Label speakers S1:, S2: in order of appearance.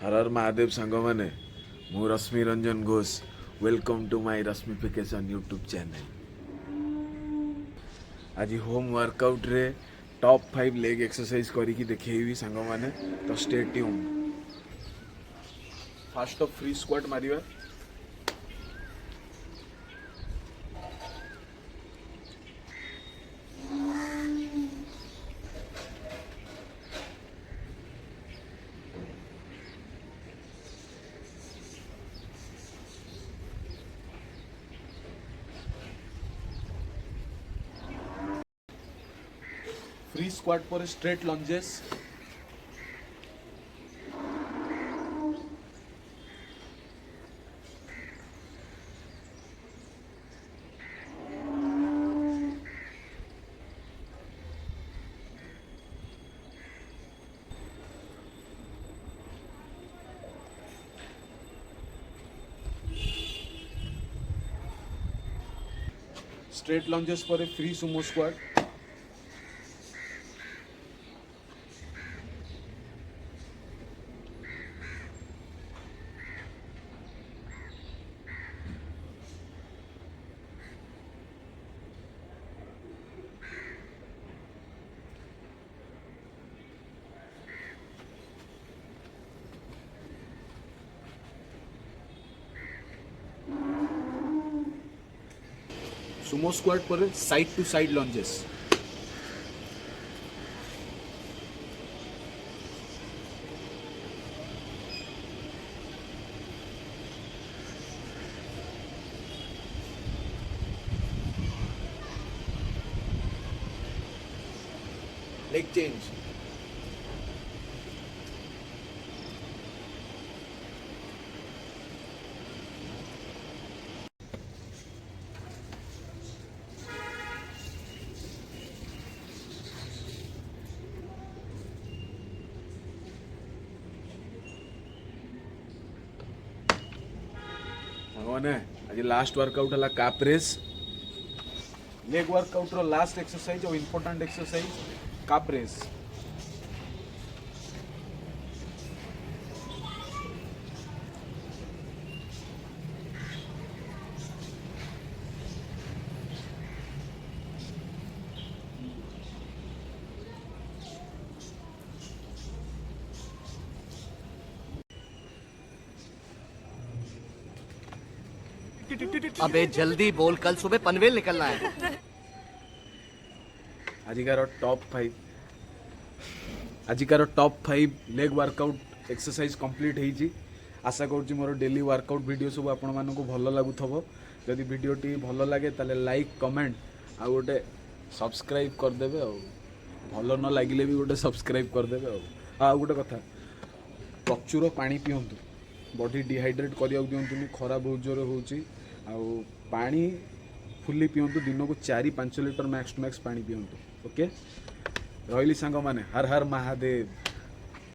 S1: हर हर महादेव सांग मैंने मु Rashmi Ranjan Ghosh welcome to my Rashmification YouTube channel. आज होम वर्कआउट रे टॉप 5 लेग एक्सरसाइज करी देखी सांग मैंने तो stay tuned. First of free squat मारिबा। फ्री स्क्वाट पर स्ट्रेट लंजेस। स्ट्रेट लंजेस पर free sumo squat. Sumo squat पर side to side lunges. Leg change. मैंने आज लास्ट वर्कआउट है का प्रेस। लेग वर्कआउट रो लास्ट एक्सरसाइज और इम्पोर्टेंट एक्सरसाइज का प्रेस।
S2: अबे जल्दी बोल, कल सुबह पनवेल निकलना है।
S1: आजिकार top 5 leg workout exercise complete होईची। आशा करुँच मोर डेली वर्कआउट वीडियो सब आपण मानक भल लगुथबो। जदि वीडियोटी भल लगे ताले लाइक कमेंट आ गोटे सब्सक्राइब करदेवे। भल न लगिले भी गोटे सब्सक्राइब करदेवे। आ गोटे कथा, प्रचुर पानी पियंतु, बॉडी डिहाइड्रेट करिया दियंतुनी। खरा बहुत जोर होउची। आउ पानी फुल्ली पियंतु। दिन को 4-5 लिटर मैक्स टू मैक्स पानी पियंतु। ओके रही सांग माने हर हर महादेव।